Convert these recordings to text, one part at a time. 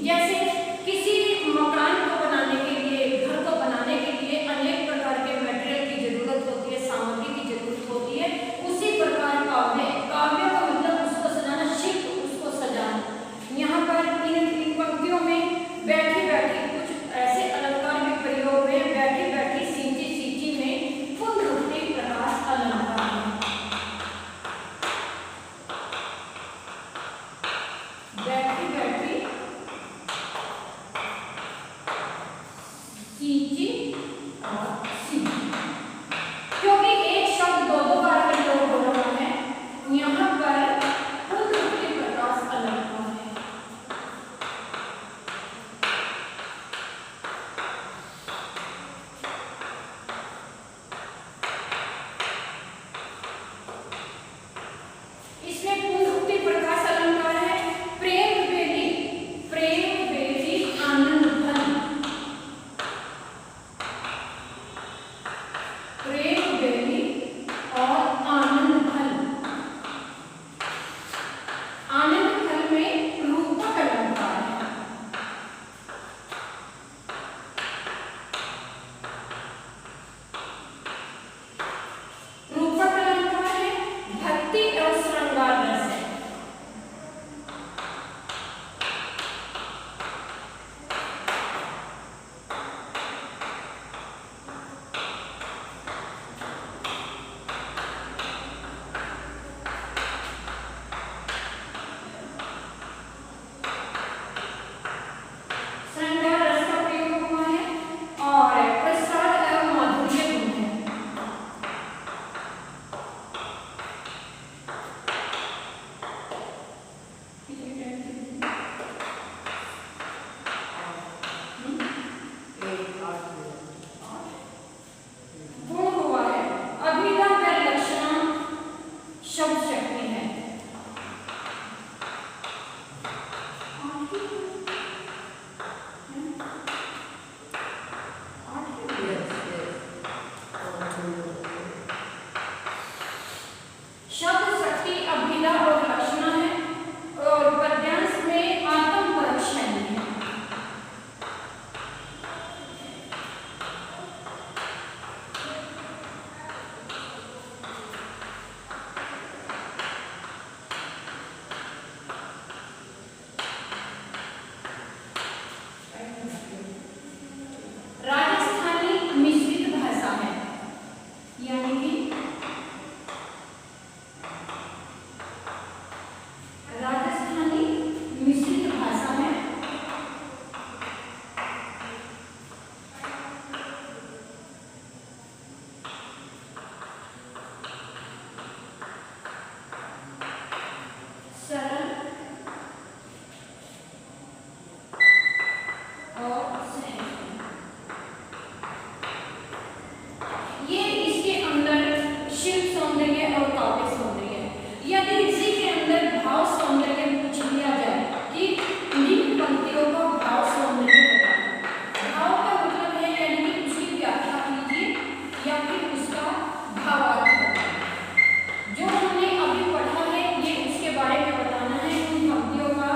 जैसे किसी मकान को बनाने के लिए, घर को बनाने के लिए अनेक प्रकार के मटेरियल की जरूरत होती है, सामग्री की जरूरत होती है। उसी प्रकार काव्य, काव्य का मतलब उसको सजाना, शिल्प उसको सजाना। यहाँ पर इन पंक्तियों में बैठी बैठी कुछ ऐसे अलंकार भी प्रयोग हुए, बैठी बैठी सींची सींची में पुनरुक्ति प्रकाश अलंकार है। बैठी बैठी सींची और सींची, क्योंकि एक शब्द दो दो बार प्रयोग हो रहा है, यहाँ पर पुनरुक्ति प्रकाश अलंकार है। इसमें पुनरुक्ति प्रकाश अलंकार है। प्रेम बेली, प्रेम बेली आनंद फल, प्रेम बेली और आनंद फल। आनंद फल में रूपक अलंकार है। रूपक अलंकार है, भक्ति और श्रृंगार रस है। श्रृंगार रस का प्रयोग हुआ है और प्रसाद एवं माधुर्य गुण है। गुण हुआ है, अभिधा व लक्षणा शब्द शक्ति है। शब्द शक्ति अभिधा और लक्षणा है और पद्यांश में आत्म परक शैली है। राजस्थानी मिश्रित भाषा है, यानी कि राजस्थानी मिश्रित भाषा है। सरल और सहज, ये इसके अंदर शिल्प सौंदर्य और काव्य सौंदर्य है। यदि इसी के अंदर भाव सौंदर्य पूछ लिया जाए कि इन पंक्तियों का भाव सौंदर्य बताइए, भाव का मतलब है यानी कि उसकी व्याख्या कीजिए या फिर उसका भावार्थ बताइए। जो हमने अभी पढ़ा है ये उसके बारे में बताना है, उन पंक्तियों का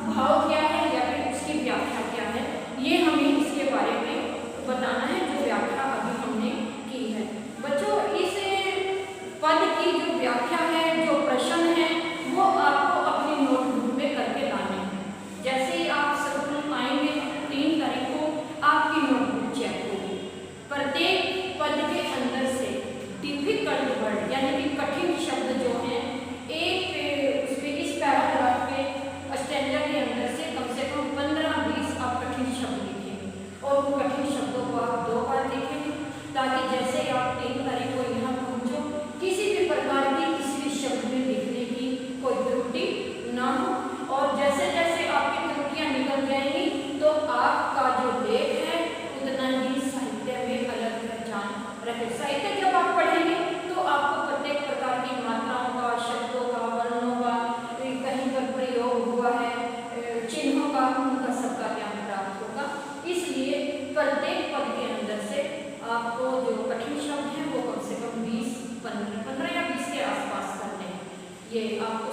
भाव क्या है या फिर उसकी व्याख्या क्या है, ये हमें इसके बारे में बताना है, जो व्याख्या अभी हमने की है। बच्चों, इस पद की जो व्याख्या है, जो प्रश्न है, वो आपको अपनी नोटबुक में करके लाने हैं। जैसे ही आप स्कूल आएंगे 3 तारीख को आपकी नोटबुक चेक होगी। प्रत्येक पद के अंदर से डिफिकल्ट वर्ड यानी कि कठिन शब्द जो हैं, एक उसके इस पैराग्राफ के स्टैंजा के अंदर से कम 15-20 आप कठिन शब्द लिखेंगे और वो कठिन शब्दों को आप 2 बार लिखेंगे, ताकि जैसे आप 3 तारीख को यहाँ पहुँचो किसी भी प्रकार की किसी भी शब्द में लिखने की कोई त्रुटि ना हो। और जैसे जैसे आपकी त्रुटियां निकल जाएंगी तो आपका जो लेख है उतना ही साहित्य में अलग पहचान रखे। साहित्य जब आप पढ़ेंगे तो आपको प्रत्येक प्रकार की मात्राओं का, शब्दों का, वर्णों का, कहीं पर प्रयोग हुआ है, चिन्हों का, उनका सबका ज्ञान प्राप्त होगा। इसलिए प्रत्येक पद के अंदर से आपको जो कठिन शब्द हैं वो कम से कम 15 या 20 के आसपास करने हैं। ये आपको